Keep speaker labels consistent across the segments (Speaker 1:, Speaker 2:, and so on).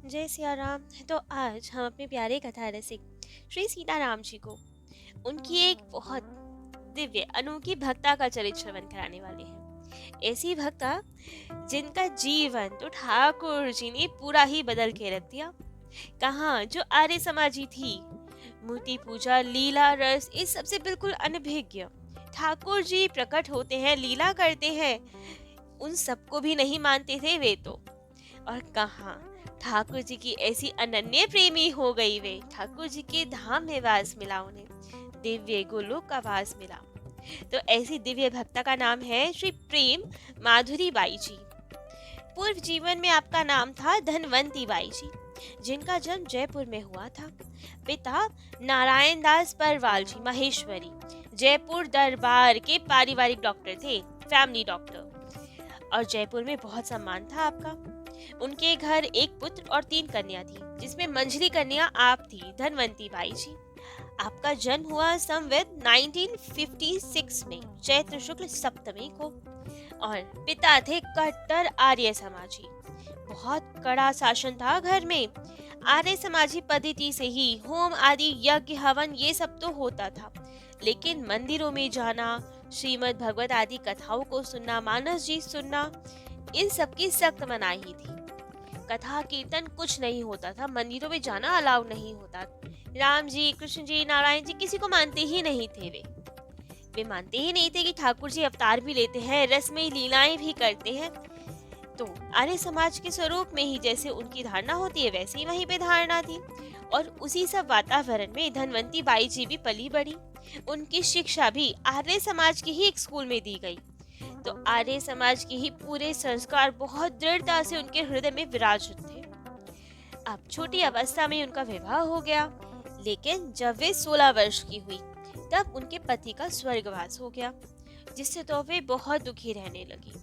Speaker 1: जय सिया राम। तो आज हम अपने प्यारे कथा रसिक श्री सीताराम जी को उनकी एक बहुत दिव्य अनोखी भक्ता का चरित्र श्रवण कराने वाले हैं। ऐसी भक्ता जिनका जीवन तो ठाकुर जी ने पूरा ही बदल के रख दिया। कहाँ जो आर्य समाजी थी, मूर्ति पूजा लीला रस इस सबसे बिल्कुल अनभिज्ञ ठाकुर जी प्रकट होते हैं, लीला करते हैं, उन सबको भी नहीं मानते थे वे तो। और कहाँ ठाकुर जी की ऐसी अनन्य प्रेमी हो गई वे, ठाकुर जी के धाम में वास मिला उन्हें, दिव्य गोलोक का वास मिला। तो ऐसी दिव्य भक्ता का नाम है श्री प्रेम माधुरी बाई जी। पूर्व जीवन में आपका नाम था धनवंती बाई जी, जिनका जन्म जयपुर में हुआ था। पिता नारायण दास परवाल जी महेश्वरी जयपुर दरबार के पारिवारिक डॉक्टर थे, फैमिली डॉक्टर, और जयपुर में बहुत सम्मान था आपका। उनके घर एक पुत्र और 3 कन्या थी, जिसमें मंझली कन्या आप थी, धनवंती बाई जी। आपका जन्म हुआ संवत 1956 में चैत्र शुक्ल सप्तमी को, और पिता थे कट्टर आर्य समाजी। बहुत कड़ा शासन था घर में। आर्य समाजी पद्धति से ही होम आदि यज्ञ हवन ये सब तो होता था, लेकिन मंदिरों में जाना, श्रीमद् भगवत आदि कथाओं को सुनना, मानस जी सुनना, इन सब की सख्त मनाही थी। कथा कीर्तन कुछ नहीं होता था, मंदिरों में जाना अलाउ नहीं होता। राम जी, कृष्ण जी, नारायण जी किसी को मानते ही नहीं थे वे मानते ही नहीं थे कि ठाकुर जी अवतार भी लेते हैं, रसमयी लीलाएं भी करते हैं। तो आर्य समाज के स्वरूप में ही जैसे उनकी धारणा होती है, वैसे ही वहीं पे धारणा थी। और उसी सब वातावरण में धनवंती बाई जी भी पली बढ़ी। उनकी शिक्षा भी आर्य समाज के ही एक स्कूल में दी गई। तो आर्य समाज के ही पूरे संस्कार बहुत दृढ़ता से उनके हृदय में विराजित थे। अब छोटी अवस्था में उनका विवाह हो गया, लेकिन जब वे 16 वर्ष की हुई तब उनके पति का स्वर्गवास हो गया, जिससे तो वे बहुत दुखी रहने लगी।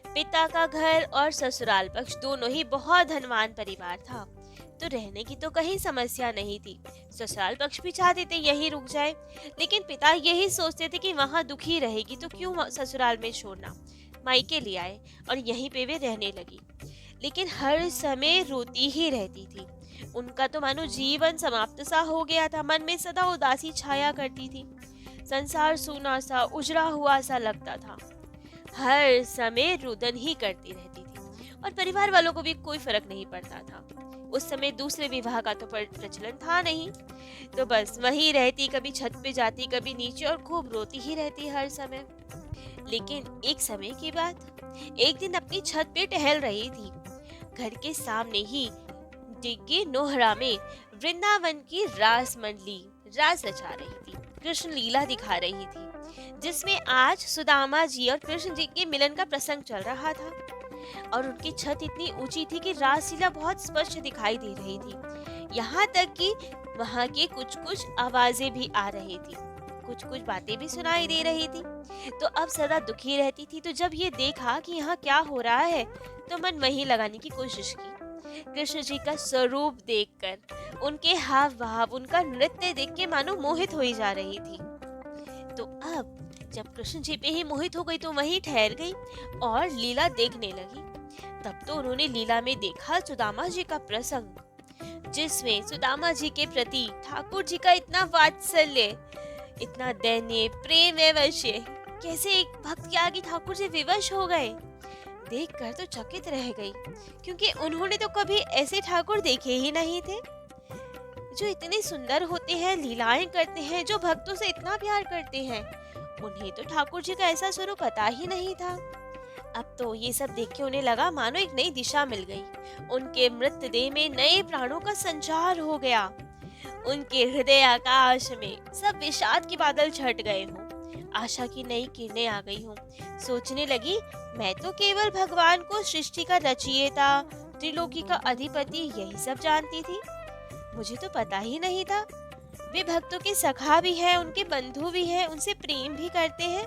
Speaker 1: पिता का घर और ससुराल पक्ष दोनों ही बहुत धनवान परिवार था, तो रहने की तो कहीं समस्या नहीं थी। ससुराल पक्ष भी चाहते थे यही रुक जाए, लेकिन पिता यही सोचते थे कि वहाँ दुखी रहेगी तो क्यों ससुराल में छोड़ना। मायके ले आए और यहीं पे वे रहने लगी, लेकिन हर समय रोती ही रहती थी। उनका तो मानो जीवन समाप्त सा हो गया था, मन में सदा उदासी छाया करती थी, संसार सूना सा उजड़ा हुआ सा लगता था, हर समय रुदन ही करती रहती थी, और परिवार वालों को भी कोई फर्क नहीं पड़ता था। उस समय दूसरे विवाह का तो प्रचलन था नहीं, तो बस वहीं रहती, कभी छत पे जाती कभी नीचे, और खूब रोती ही रहती हर समय। लेकिन एक समय की बात, एक दिन अपनी छत पे टहल रही थी, घर के सामने ही डिग्गी नोहरा में वृंदावन की रास मंडली रास रचा रही थी, कृष्ण लीला दिखा रही थी, जिसमें आज सुदामा जी और कृष्ण जी के मिलन का प्रसंग चल रहा था। और उनकी छत इतनी ऊंची थी कि रासलीला बहुत स्पष्ट दिखाई दे रही थी। यहाँ तक कि वहाँ की कुछ कुछ आवाजें भी आ रही थी, कुछ कुछ बातें भी सुनाई दे रही थी। तो अब सदा दुखी रहती थी, तो जब ये देखा कि यहाँ क्या हो रहा है, तो मन वहीं लगाने की कोशिश की। कृष्ण जी का स्वरूप देखकर, उनके हाव भाव, उनका नृत्य देख के मानो मोहित हो ही जा रही थी। तो अब जब कृष्ण जी पे ही मोहित हो गई तो वहीं ठहर गई और लीला देखने लगी। तब तो उन्होंने लीला में देखा सुदामा जी का प्रसंग, जिसमें सुदामा जी के प्रति ठाकुर जी का इतना वात्सल्य, इतना दैन्य प्रेम है वश्य, कैसे एक भक्त के आगे ठाकुर जी विवश हो गए। देखकर तो चकित रह गई, क्योंकि उन्होंने तो कभी ऐसे ठाकुर देखे ही नहीं थे, जो इतने सुंदर होते हैं, लीलाएं करते हैं, जो भक्तों से इतना प्यार करते हैं। उन्हें तो ठाकुर जी का ऐसा स्वरूप पता ही नहीं था। अब तो ये सब देख के उन्हें लगा मानो एक नई दिशा मिल गई, उनके मृतदेह में नए प्राणों का संचार हो गया, उनके हृदय आकाश में सब विषाद के बादल छट गए हों, आशा की नई किरणें आ गई हों। सोचने लगी, मैं तो केवल भगवान को सृष्टि का रचयिता, त्रिलोकी का अधिपति यही सब जानती थी, मुझे तो पता ही नहीं था वे भक्तों के सखा भी हैं, उनके बंधु भी हैं, उनसे प्रेम भी करते हैं।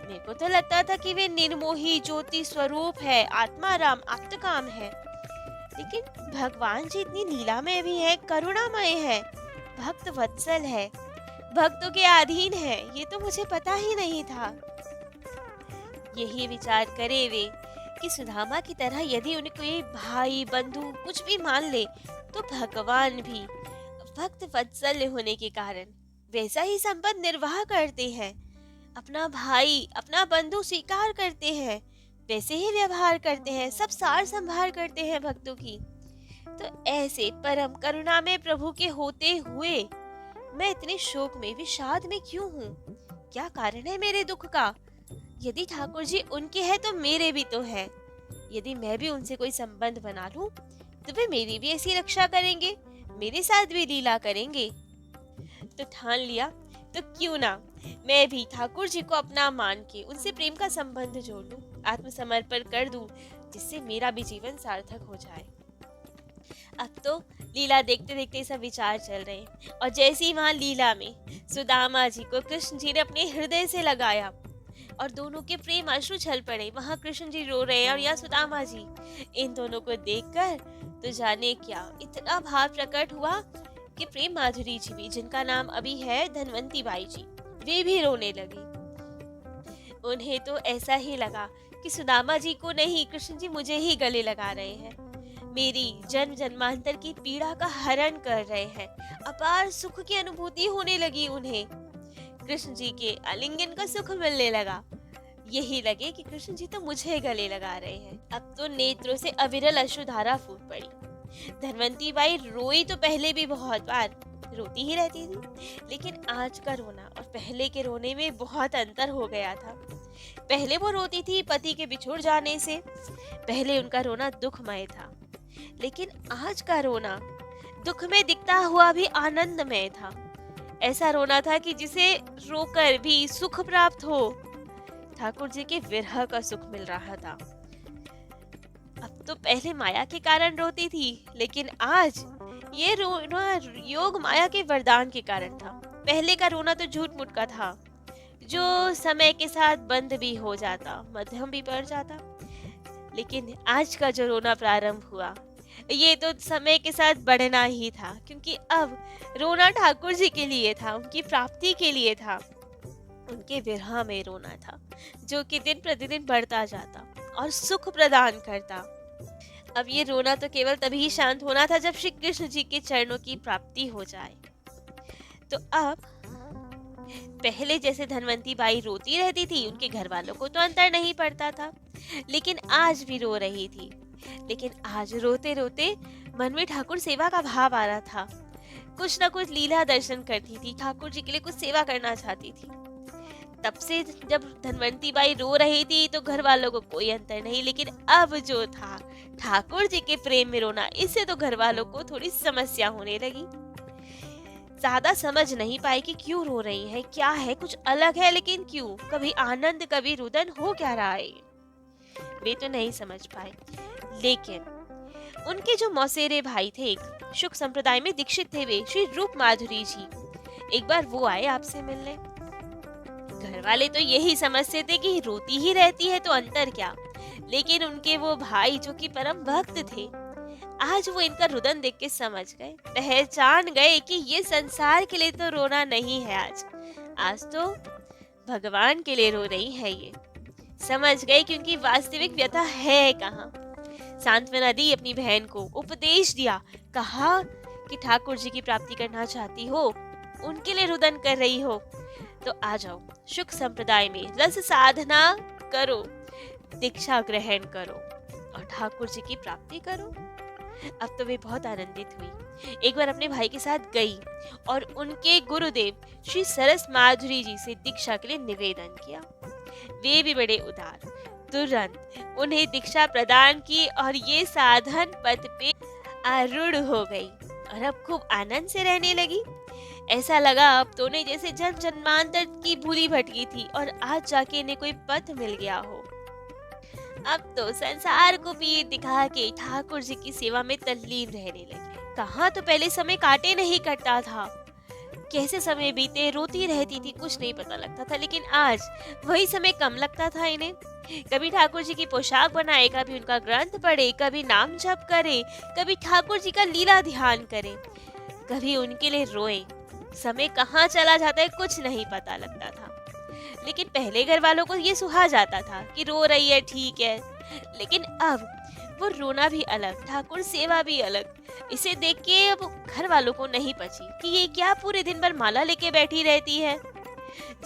Speaker 1: मेरे को तो लगता था कि वे निर्मोही ज्योति स्वरूप है, आत्माराम आत्मकाम है, लेकिन भगवान जी इतनी लीलामय भी है, करुणामय है, भक्त वत्सल है, भक्तों के अधीन है, ये तो मुझे पता ही नहीं था। यही विचार करे वे कि सुदामा की तरह यदि उन्हें कोई भाई बंधु कुछ भी मान ले, तो भगवान भी भक्त वत्सल होने के कारण वैसा ही संबंध निर्वाह करते हैं। अपना भाई अपना बंधु स्वीकार करते हैं, वैसे ही व्यवहार करते हैं, सब सार संभाल करते हैं भक्तों की। तो ऐसे परम करुणा में प्रभु के होते हुए मैं इतने शोक में विषाद में क्यों हूँ? क्या कारण है मेरे दुख का? यदि ठाकुर जी उनके हैं तो मेरे भी तो है। यदि मैं भी उनसे कोई संबंध बना लूं तो वे मेरी भी ऐसी रक्षा करेंगे, मेरे साथ भी लीला करेंगे। तो ठान लिया, तो क्यों ना मैं भी ठाकुर जी को अपना मान के उनसे प्रेम का संबंध जोड़ लूं, आत्मसमर्पण कर दूं, जिससे मेरा भी जीवन सार्थक हो जाए। अब तो लीला देखते देखते सब विचार चल रहे हैं, और जैसे ही वहां लीला में सुदामा जी को कृष्ण जी ने अपने हृदय से लगाया और दोनों के प्रेम अश्रु छल पड़े, वहां कृष्ण जी रो रहे हैं और या सुदामा जी, इन दोनों को देखकर तो जाने क्या इतना भाव प्रकट हुआ कि प्रेम माधुरी जी भी, जिनका नाम अभी है धनवंती बाई जी, वे भी रोने लगी। उन्हें तो ऐसा ही लगा कि सुदामा जी को नहीं, कृष्ण जी मुझे ही गले लगा रहे हैं, मेरी जन्म जन्मांतर की पीड़ा का हरण कर रहे हैं। अपार सुख की अनुभूति होने लगी उन्हें, कृष्ण जी के आलिंगन का सुख मिलने लगा। यही लगे कि कृष्ण जी तो मुझे गले लगा रहे हैं। अब तो नेत्रों से अविरल अश्रुधारा फूट पड़ी। धनवंती बाई रोई तो पहले भी बहुत बार, रोती ही रहती थी, लेकिन आज का रोना और पहले के रोने में बहुत अंतर हो गया था। पहले वो रोती थी पति के बिछुड़ जाने से, पहले उनका रोना दुखमय था, लेकिन आज का रोना दुख में दिखता हुआ भी आनंदमय था। ऐसा रोना था कि जिसे रोकर भी सुख प्राप्त हो। ठाकुर जी के विरह का सुख मिल रहा था। अब तो पहले माया के कारण रोती थी, लेकिन आज ये रोना योग माया के वरदान के कारण था। पहले का रोना तो झूठ मूठ का था, जो समय के साथ बंद भी हो जाता, मध्यम भी पड़ जाता। लेकिन आज का जो रोना प्रारंभ हुआ, ये तो समय के साथ बढ़ना ही था, क्योंकि अब रोना ठाकुर जी के लिए था, उनकी प्राप्ति के लिए था, उनके विरह में रोना था, जो कि दिन प्रतिदिन बढ़ता जाता और सुख प्रदान करता। अब ये रोना तो केवल तभी शांत होना था जब श्री कृष्ण जी के चरणों की प्राप्ति हो जाए। तो अब पहले जैसे धनवंती बाई रोती रहती थी, उनके घर वालों को तो अंतर नहीं पड़ता था, लेकिन आज भी रो रही थी। लेकिन आज रोते रोते मन में ठाकुर सेवा का भाव आ रहा था। कुछ न कुछ लीला दर्शन करती थी, ठाकुर जी के लिए कुछ सेवा करना चाहती थी। तब से जब धनवंती बाई रो रही थी तो घर वालों को कोई अंतर नहीं, लेकिन अब जो था ठाकुर जी के प्रेम में रोना, इससे तो घर वालों को थोड़ी समस्या होने लगी। ज्यादा समझ नहीं पाए कि क्यों रो रही है, क्या है, कुछ अलग है, लेकिन क्यों, कभी आनंद कभी रुदन, हो क्या रहा है, वे तो नहीं समझ पाए। लेकिन उनके जो मौसेरे भाई थे, शुक संप्रदाय में दीक्षित थे, वे श्री रूप माधुरी जी, एक बार वो आए आपसे मिलने। घर वाले तो यही समझते थे कि रोती ही रहती है तो अंतर क्या, लेकिन उनके वो भाई जो कि परम भक्त थे, आज वो इनका रुदन देख के समझ गए, पहचान गए कि ये संसार के लिए तो रोना नहीं है, आज तो भगवान के लिए रो रही है। ये समझ गए कि उनकी वास्तविक व्यथा है कहाँ। सांत्वना दी अपनी बहन को, उपदेश दिया, कहा कि ठाकुर जी की प्राप्ति करना चाहती हो, उनके लिए रुदन कर रही हो, तो आ जाओ शुक संप्रदाय में, रस साधना करो, दीक्षा ग्रहण करो और ठाकुर जी की प्राप्ति करो। अब तो वे बहुत आनंदित हुई। एक बार अपने भाई के साथ गई और उनके गुरुदेव श्री सरस माधुरी जी से दीक्षा के लिए निवेदन किया। वे भी बड़े उदार, तुरंत उन्हें दीक्षा प्रदान की और ये साधन पथ पे आरूढ़ हो गई और अब खूब आनंद से रहने लगी। ऐसा लगा अब तो उन्हें जैसे जन्म जन्मांतर की भूली भटकी थी और आज जाके इन्हें कोई पथ मिल गया हो। अब तो संसार को पीर दिखा के ठाकुर जी की सेवा में तल्लीन रहने लगे। कहाँ तो पहले समय काटे नहीं कटता था, कैसे समय बीते, रोती रहती थी, कुछ नहीं पता लगता था, लेकिन आज वही समय कम लगता था इन्हें। कभी ठाकुर जी की पोशाक बनाए, कभी उनका ग्रंथ पढ़े, कभी नाम जप करे, कभी ठाकुर जी का लीला ध्यान करे, कभी उनके लिए रोए। समय कहाँ चला जाता है कुछ नहीं पता लगता था। लेकिन पहले घर वालों को ये सुहा जाता था कि रो रही है ठीक है, लेकिन अब वो रोना भी अलग, ठाकुर सेवा भी अलग। इसे देख के अब घर वालों को नहीं पची कि ये क्या पूरे दिन भर माला लेके बैठी रहती है,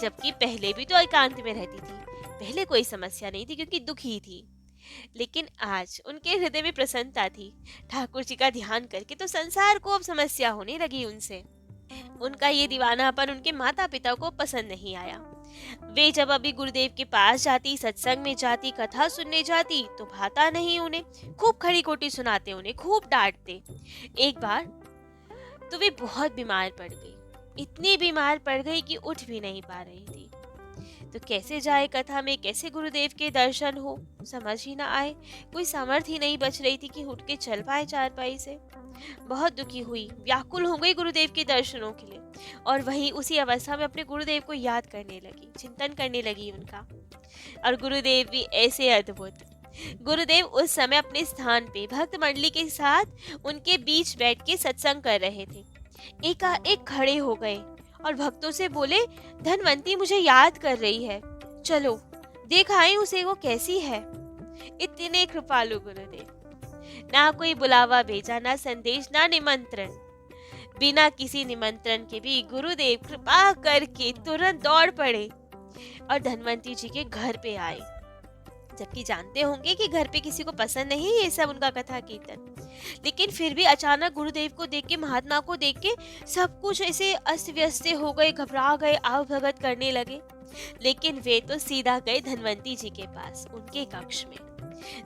Speaker 1: जबकि पहले भी तो एकांत में रहती थी। पहले कोई समस्या नहीं थी क्योंकि दुखी थी, लेकिन आज उनके हृदय में प्रसन्नता थी। ठाकुर जी का ध्यान करके तो संसार को अब समस्या होने लगी उनसे। उनका ये दीवानापन उनके माता पिता को पसंद नहीं आया। वे जब अभी गुरुदेव के पास जाती, सत्संग में जाती, कथा सुनने जाती तो भाता नहीं उन्हें। खूब खड़ी खोटी सुनाते, उन्हें खूब डांटते। एक बार तो वे बहुत बीमार पड़ गई, इतनी बीमार पड़ गई कि उठ भी नहीं पा रही थी। तो कैसे जाए कथा में, कैसे गुरुदेव के दर्शन हो, समझ ही ना आए। कोई सामर्थ्य ही नहीं बच रही थी कि उठ के चल पाए चारपाई से। बहुत दुखी हुई, व्याकुल हो गई गुरुदेव के दर्शनों के लिए, और वहीं उसी अवस्था में अपने गुरुदेव को याद करने लगी, चिंतन करने लगी उनका। और गुरुदेव भी ऐसे अद्भुत। गुरुदेव उस समय अपने स्थान पे भक्त मंडली के साथ उनके बीच बैठ के सत्संग कर रहे थे। एकाएक खड़े हो गए और भक्तों से बोले, धनवंती मुझे याद कर रही है, चलो देख आए उसे, वो कैसी है। इतने कृपालु गुरुदेव, ना कोई बुलावा भेजा, ना संदेश, ना निमंत्रण। बिना किसी निमंत्रण के भी गुरुदेव कृपा करके तुरंत दौड़ पड़े और धनवंती जी के घर पे आए। जबकि जानते होंगे कि घर पे किसी को पसंद नहीं ये सब उनका कथा कीर्तन, लेकिन फिर भी अचानक गुरुदेव को देख के, महात्मा को देख के सब कुछ ऐसे अस्त व्यस्त हो गए, घबरा गए, आव भगत करने लगे। लेकिन वे तो सीधा गए धनवंती जी के पास, उनके कक्ष में।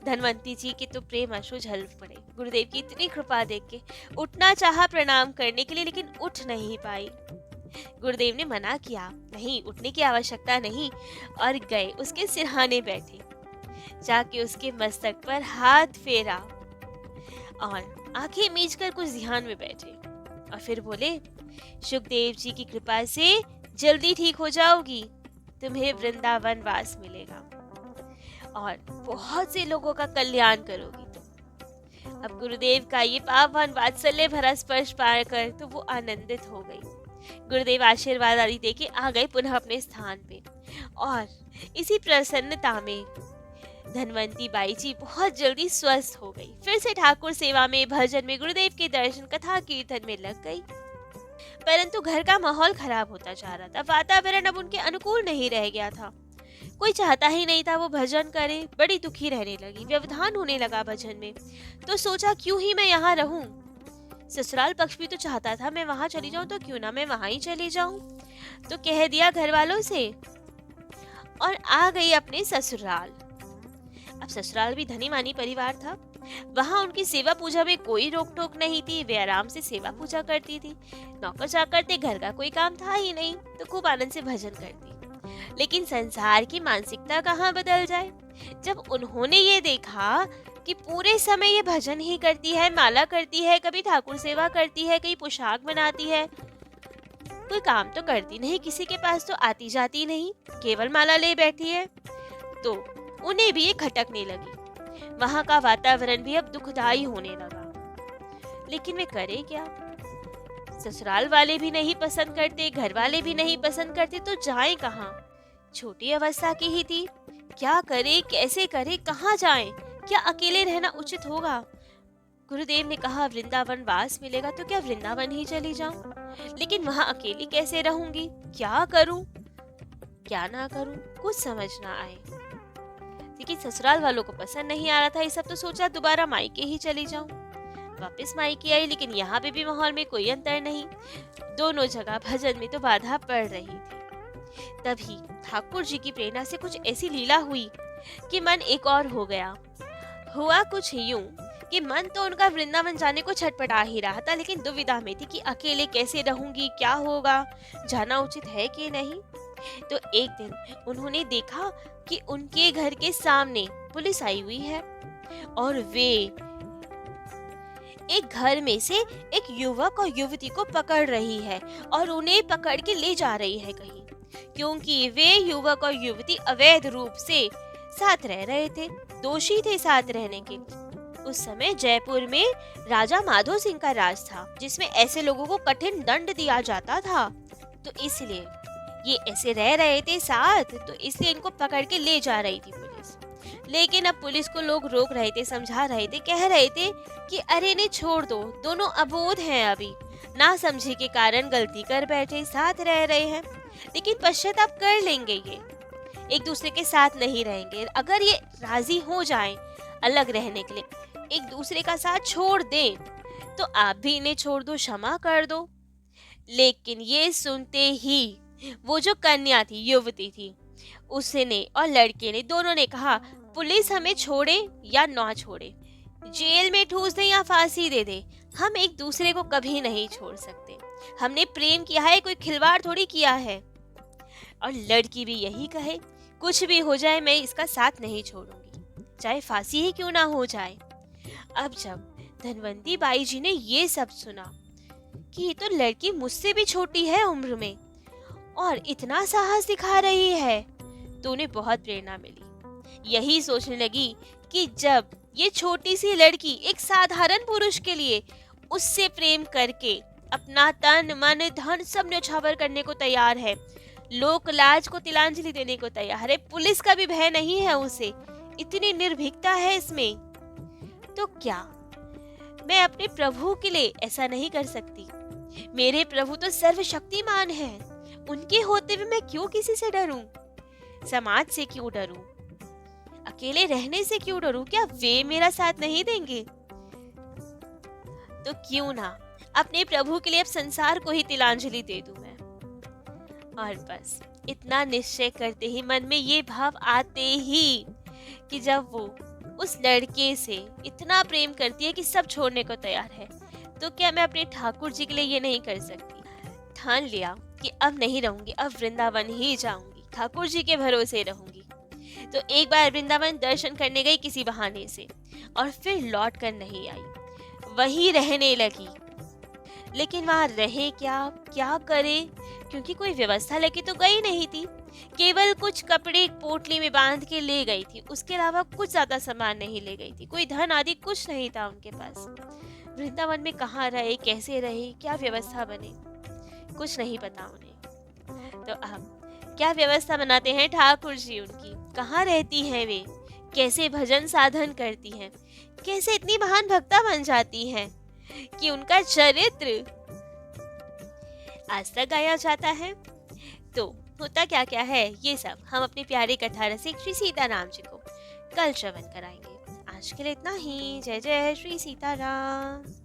Speaker 1: धनवंती जी के तो प्रेम अश्रु झल पड़े गुरुदेव की इतनी कृपा देख के। उठना चाहा प्रणाम करने के लिए, लेकिन उठ नहीं पाई। गुरुदेव ने मना किया, नहीं उठने की आवश्यकता नहीं, और गए उसके सिरहाने बैठे। जाके उसके मस्तक पर हाथ फेरा और आंखें मीचकर कुछ ध्यान में बैठे, और फिर बोले, सुखदेव जी की कृपा से जल्दी ठीक हो जाओगी, तुम्हें वृंदावन वास मिलेगा और बहुत से लोगों का कल्याण करोगी तुम। अब गुरुदेव का ये पावन वात्सल्य भरा स्पर्श पाकर तो वो आनंदित हो गई। गुरुदेव आशीर्वाद आदि देके आ गए पुनः अपने स्थान पे, और इसी प्रसन्नता में धनवंती बाई जी बहुत जल्दी स्वस्थ हो गई। फिर से ठाकुर सेवा में, भजन में, गुरुदेव के दर्शन, कथा कीर्तन में लग गई। परंतु घर का माहौल खराब होता जा रहा था, वातावरण अब उनके अनुकूल नहीं रह गया था। कोई चाहता ही नहीं था वो भजन करे। बड़ी दुखी रहने लगी, व्यवधान होने लगा भजन में। तो सोचा, क्यों ही मैं यहाँ रहूं। ससुराल पक्ष भी तो चाहता था मैं वहां चली जाऊं, तो क्यों ना मैं वहां ही चली जाऊं। तो कह दिया घर वालों से और आ गई अपने ससुराल। अब ससुराल भी धनी मानी परिवार था, वहां उनकी सेवा पूजा में कोई रोक टोक नहीं थी। वे आराम से सेवा पूजा करती थी, नौकर चाकर थे, घर का कोई काम था ही नहीं, तो खूब आनंद से भजन करती। लेकिन संसार की मानसिकता कहाँ बदल जाए। जब उन्होंने ये देखा कि पूरे समय ये भजन ही करती है, माला करती है, कभी ठाकुर सेवा करती है, कहीं पोशाक बनाती है, कोई काम तो करती नहीं, किसी के पास तो आती जाती नहीं, केवल माला ले बैठी है, तो उन्हें भी ये खटकने लगी। वहां का वातावरण भी अब दुखदाई होने लगा। लेकिन वे करे क्या। ससुराल वाले भी नहीं पसंद करते, घर वाले भी नहीं पसंद करते, तो जाए कहाँ। छोटी अवस्था की ही थी, क्या करे, कैसे करे, कहाँ जाए, क्या अकेले रहना उचित होगा। गुरुदेव ने कहा, वृंदावन वास मिलेगा, तो क्या वृंदावन ही चली जाऊं। लेकिन वहां अकेली कैसे रहूंगी, क्या करूं, क्या ना करूं, कुछ समझ ना आए। लेकिन ससुराल वालों को पसंद नहीं आ रहा था ये सब, तो सोचा दोबारा मायके ही चली जाऊं। वापस मायके आई, लेकिन यहाँ पे भी माहौल में कोई अंतर नहीं, दोनों जगह भजन में तो बाधा पड़ रही थी। तभी ठाकुर जी की प्रेरणा से कुछ ऐसी लीला हुई कि मन एक और हो गया। हुआ कुछ यूं कि मन तो उनका वृंदावन जाने को छटपटा ही रहा था, लेकिन दुविधा में थी कि अकेले कैसे रहूंगी, क्या होगा, जाना उचित है कि नहीं। तो एक दिन उन्होंने देखा कि उनके घर के सामने पुलिस आई हुई है, और वे एक घर में से एक युवक और युवती को पकड़ रही है और उन्हें पकड़ के ले जा रही है कहीं, क्योंकि वे युवक और युवती अवैध रूप से साथ रह रहे थे, दोषी थे साथ रहने के। उस समय जयपुर में राजा माधो सिंह का राज था, जिसमें ऐसे लोगों को कठिन दंड दिया जाता था। तो इसलिए ये ऐसे रह रहे थे साथ, तो इसलिए इनको पकड़ के ले जा रही थी पुलिस। लेकिन अब पुलिस को लोग रोक रहे थे, समझा रहे थे, कह रहे थे कि अरे इन्हें छोड़ दो, दोनों अबोध हैं, अभी ना समझे के कारण गलती कर बैठे, साथ रह रहे हैं लेकिन पश्चाताप कर लेंगे, ये एक दूसरे के साथ नहीं रहेंगे। अगर ये राजी हो जाएं अलग रहने के लिए, एक दूसरे का साथ छोड़ दें, तो आप भी इन्हें छोड़ दो, क्षमा कर दो। लेकिन ये सुनते ही वो जो कन्या थी, युवती थी, उसने और लड़के ने, दोनों ने कहा पुलिस हमें छोड़े या ना छोड़े, जेल में ठूस दे या फांसी दे दे, हम एक दूसरे को कभी नहीं छोड़ सकते। हमने प्रेम किया है, कोई खिलवाड़ थोड़ी किया है। और लड़की भी यही कहे, कुछ भी हो जाए मैं इसका साथ नहीं छोड़ूंगी, चाहे फांसी ही क्यों ना हो जाए। अब जब धनवंती बाई जी ने ये सब सुना कि ये तो लड़की मुझसे भी छोटी है उम्र में और इतना साहस दिखा रही है, तो उन्हें बहुत प्रेरणा मिली। यही सोचने लगी कि जब ये छोटी सी लड़की एक साधारण पुरुष के लिए उससे प्रेम करके अपना तन मन धन सब न्यौछावर करने को तैयार है, लोक लाज को तिलांजलि देने को तैयार है, पुलिस का भी भय नहीं है उसे, इतनी निर्भीकता है इसमें, तो क्या मैं अपने प्रभु के लिए ऐसा नहीं कर सकती? मेरे प्रभु तो सर्वशक्तिमान हैं, उनके होते हुए मैं क्यों किसी से डरूं? समाज से क्यों डरूं? अकेले रहने से क्यों डरूं? क्या वे मेरा साथ नहीं देंगे? तो क्यों ना अपने प्रभु के लिए अब संसार को ही तिलांजलि दे दूं मैं। और बस इतना निश्चय करते ही, मन में ये भाव आते ही कि जब वो उस लड़के से इतना प्रेम करती है कि सब छोड़ने को तैयार है, तो क्या मैं अपने ठाकुर जी के लिए ये नहीं कर सकती? ठान लिया कि अब नहीं रहूंगी, अब वृंदावन ही जाऊंगी, ठाकुर जी के भरोसे रहूंगी। तो एक बार वृंदावन दर्शन करने गई किसी बहाने से, और फिर लौट कर नहीं आई, वहीं रहने लगी। लेकिन वहां रहे क्या करे, क्योंकि कोई व्यवस्था लगी तो गई नहीं थी, केवल कुछ कपड़े पोटली में बांध के ले गई थी, उसके अलावा कुछ ज्यादा सामान नहीं ले गई थी, कोई धन आदि कुछ नहीं था उनके पास। वृंदावन में कहाँ रहे, कैसे रहे, क्या व्यवस्था बने, कुछ नहीं पता उन्हें। तो अब क्या व्यवस्था बनाते हैं ठाकुर जी उनकी, कहाँ रहती हैं वे, कैसे भजन साधन करती हैं, कैसे इतनी महान भक्ता बन जाती हैं कि उनका चरित्र आज तक गाया जाता है। तो होता क्या क्या है, ये सब हम अपने प्यारे कथा रसिक श्री सीताराम जी को कल श्रवण कराएंगे। आज के लिए इतना ही। जय जय श्री सीताराम।